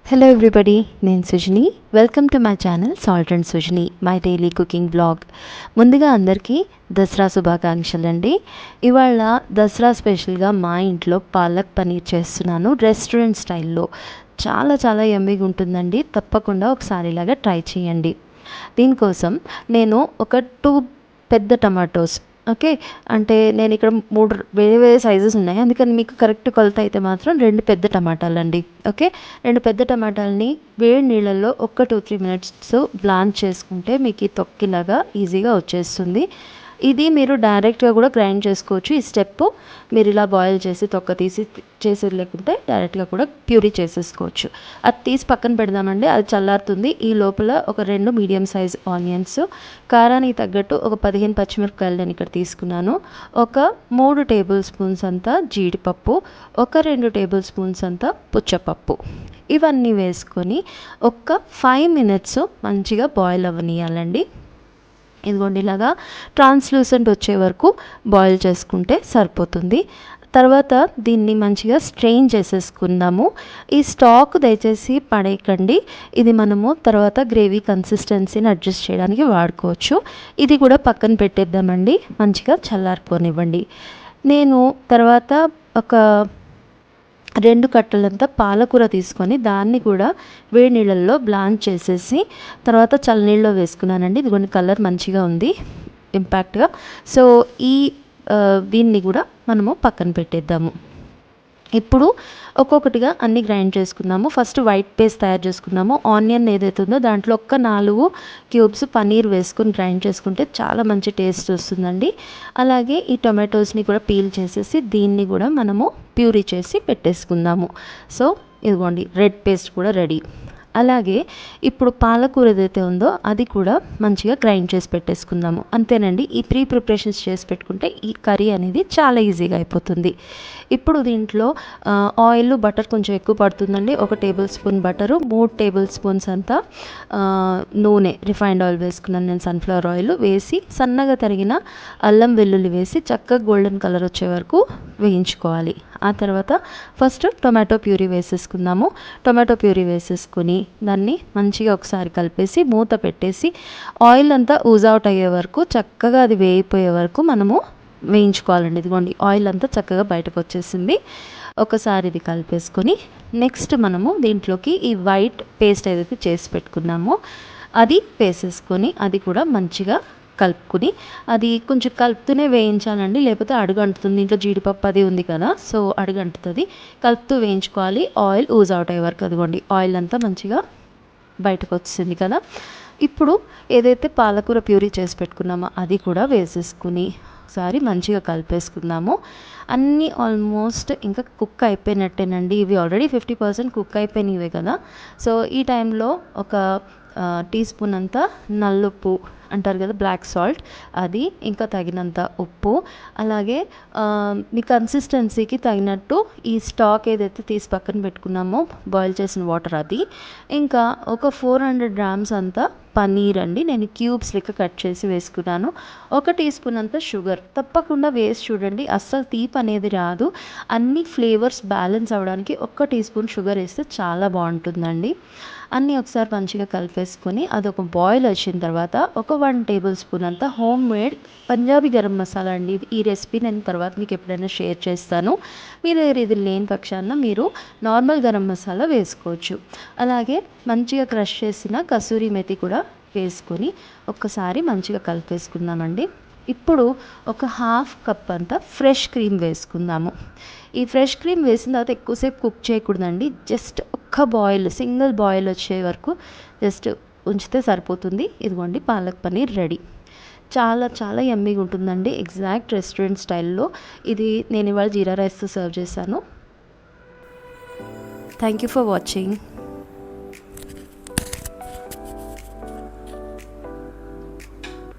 Hello everybody, నేను Sujani. Welcome to my channel salt and Sujani, my daily cooking blog. ముందుగా అందరికీ దసరా శుభాకాంక్షలు అండి. ఇవాళ దసరా స్పెషల్గా మా ఇంట్లో పాలక్ పనీర్ చేస్తున్నాను, రెస్టారెంట్ స్టైల్లో. చాలా చాలా యమ్మీగా ఉంటుందండి. తప్పకుండా ఒకసారి ఇలాగా ట్రై చేయండి. దీనికోసం నేను ఒక 2 పెద్ద టమాటోస్, ఓకే, అంటే నేను ఇక్కడ 3 వేరే వేరే సైజెస్ ఉన్నాయి, అందుకని మీకు కరెక్ట్ కొలత అయితే మాత్రం 2 పెద్ద టమాటాలండి. ఓకే, 2 పెద్ద టమాటాలని వేడి నీళ్ళల్లో ఒక 2-3 మినిట్స్ బ్లాంచ్ చేసుకుంటే మీకు ఈ తొక్కిలాగా ఈజీగా వచ్చేస్తుంది. ఇది మీరు డైరెక్ట్గా కూడా గ్రైండ్ చేసుకోవచ్చు. ఈ స్టెప్ మీరు ఇలా బాయిల్ చేసి తొక్క తీసి చేసేది లేకుంటే డైరెక్ట్గా కూడా ప్యూరీ చేసేసుకోవచ్చు. అది తీసి పక్కన పెడదామండి, అది చల్లారుతుంది. ఈ లోపల ఒక 2 మీడియం సైజ్ ఆనియన్స్, కారానికి తగ్గట్టు ఒక 15 పచ్చిమిరపకాయలు నేను ఇక్కడ తీసుకున్నాను, ఒక 3 టేబుల్ స్పూన్స్ అంతా జీడిపప్పు, ఒక 2 టేబుల్ స్పూన్స్ అంతా పుచ్చపప్పు, ఇవన్నీ వేసుకొని ఒక 5 మినిట్స్ మంచిగా బాయిల్ అవ్వనియాలండి. ఇదిగోండి, ఇలాగా ట్రాన్స్లూసెంట్ వచ్చే వరకు బాయిల్ చేసుకుంటే సరిపోతుంది. తర్వాత దీన్ని మంచిగా స్ట్రెయిన్ చేసేసుకుందాము. ఈ స్టాక్ దయచేసి పడేయకండి, ఇది మనము తర్వాత గ్రేవీ కన్సిస్టెన్సీని అడ్జస్ట్ చేయడానికి వాడుకోవచ్చు. ఇది కూడా పక్కన పెట్టేద్దామండి, మంచిగా చల్లారిపోనివ్వండి. నేను తర్వాత ఒక 2 కట్టలంతా పాలకూర తీసుకొని దాన్ని కూడా వేడి నీళ్ళల్లో బ్లాంచ్ చేసేసి తర్వాత చల్లనీళ్ళలో వేసుకున్నానండి. ఇదిగోండి, కలర్ మంచిగా ఉంది ఇంపాక్ట్గా. సో దీన్ని కూడా మనము పక్కన పెట్టేద్దాము. ఇప్పుడు ఒక్కొక్కటిగా అన్నీ గ్రైండ్ చేసుకుందాము. ఫస్ట్ వైట్ పేస్ట్ తయారు చేసుకుందాము. ఆనియన్ ఏదైతే ఉందో దాంట్లో ఒక 4 క్యూబ్స్ పనీర్ వేసుకొని గ్రైండ్ చేసుకుంటే చాలా మంచి టేస్ట్ వస్తుందండి. అలాగే ఈ టొమాటోస్ని కూడా పీల్ చేసేసి దీన్ని కూడా మనము ప్యూరీ చేసి పెట్టేసుకుందాము. సో ఇదిగోండి, రెడ్ పేస్ట్ కూడా రెడీ. అలాగే ఇప్పుడు పాలకూర ఏదైతే ఉందో అది కూడా మంచిగా గ్రైండ్ చేసి పెట్టేసుకుందాము. అంతేనండి, ఈ ప్రిపరేషన్స్ చేసి పెట్టుకుంటే ఈ కర్రీ అనేది చాలా ఈజీగా అయిపోతుంది. ఇప్పుడు దీంట్లో ఆయిల్ బటర్ కొంచెం ఎక్కువ పడుతుందండి. 1 table spoon butter, 3 table spoons అంతా నూనె, రిఫైండ్ ఆయిల్ వేసుకున్నాను నేను, సన్ఫ్లవర్ ఆయిల్ వేసి సన్నగా తరిగిన అల్లం వెల్లుల్లి వేసి చక్కగా గోల్డెన్ కలర్ వచ్చే వరకు వేయించుకోవాలి. ఆ తర్వాత ఫస్ట్ టొమాటో ప్యూరీ వేసేసుకుందాము. టొమాటో ప్యూరీ వేసేసుకుని దాన్ని మంచిగా ఒకసారి కలిపేసి మూత పెట్టేసి ఆయిల్ అంతా ఊజ్ అవుట్ అయ్యే వరకు, చక్కగా అది వేయిపోయే వరకు మనము వేయించుకోవాలండి. ఇదిగోండి, ఆయిల్ అంతా చక్కగా బయటకు వచ్చేసింది. ఒకసారి ఇది కలిపేసుకొని నెక్స్ట్ మనము దీంట్లోకి ఈ వైట్ పేస్ట్ ఏదైతే చేసి పెట్టుకున్నామో అది వేసేసుకొని అది కూడా మంచిగా కలుపుకుని, అది కొంచెం కలుపుతూనే వేయించాలండి, లేకపోతే అడుగంటుతుంది. ఇంట్లో జీడిపప్పు అది ఉంది కదా, సో అడుగంటుతుంది. కలుపుతూ వేయించుకోవాలి ఆయిల్ ఊజ్ అవుట్ అయ్యే వరకు. అదిగోండి, ఆయిల్ అంతా మంచిగా బయటకు వచ్చింది కదా. ఇప్పుడు ఏదైతే పాలకూర ప్యూరీ చేసి పెట్టుకున్నామో అది కూడా వేసేసుకుని ఒకసారి మంచిగా కలిపేసుకుందాము. అన్నీ ఆల్మోస్ట్ ఇంకా కుక్ అయిపోయినట్టేనండి. ఇవి ఆల్రెడీ 50% కుక్ అయిపోయినవే కదా. సో ఈ టైంలో ఒక టీ స్పూన్ అంతా నల్లుప్పు అంటారు కదా, బ్లాక్ సాల్ట్, అది, ఇంకా తగినంత ఉప్పు, అలాగే మీ కన్సిస్టెన్సీకి తగినట్టు ఈ స్టాక్ ఏదైతే తీసి పక్కన పెట్టుకున్నామో బాయిల్ చేసిన వాటర్, అది, ఇంకా ఒక 400 గ్రామ్స్ అంతా పనీర్ అండి, నేను క్యూబ్స్ లెక్క కట్ చేసి వేసుకున్నాను. 1 టీ స్పూన్ అంతా షుగర్ తప్పకుండా వేసి చూడండి, అస్సలు తీపి అనేది రాదు. అన్ని ఫ్లేవర్స్ బ్యాలెన్స్ అవ్వడానికి 1 టీ స్పూన్ షుగర్ వేస్తే చాలా బాగుంటుందండి. అన్నీ ఒకసారి మంచిగా కలిపేసుకొని అదొక బాయిల్ వచ్చిన తర్వాత ఒక 1 టేబుల్ స్పూన్ అంతా హోమ్ మేడ్ పంజాబీ గరం మసాలా అండి. ఈ రెసిపీ నేను తర్వాత మీకు ఎప్పుడైనా షేర్ చేస్తాను. మీ దగ్గర ఇది లేని పక్షాన మీరు నార్మల్ గరం మసాలా వేసుకోవచ్చు. అలాగే మంచిగా క్రష్ చేసిన కసూరి మెతి కూడా వేసుకొని ఒక్కసారి మంచిగా కలిపేసుకుందామండి. ఇప్పుడు ఒక 1/2 కప్ అంతా ఫ్రెష్ క్రీమ్ వేసుకుందాము. ఈ ఫ్రెష్ క్రీమ్ వేసిన తర్వాత ఎక్కువసేపు కుక్ చేయకూడదండి, జస్ట్ ఒక్క బాయిల్, సింగిల్ బాయిల్ వచ్చే వరకు జస్ట్ ఉంచితే సరిపోతుంది. ఇదిగోండి, పాలక్ పనీర్ రెడీ. చాలా చాలా యమ్మీగా ఉంటుందండి, ఎగ్జాక్ట్ రెస్టారెంట్ స్టైల్లో. ఇది నేను ఇవాళ జీరా రైస్తో సర్వ్ చేశాను. Thank you for watching.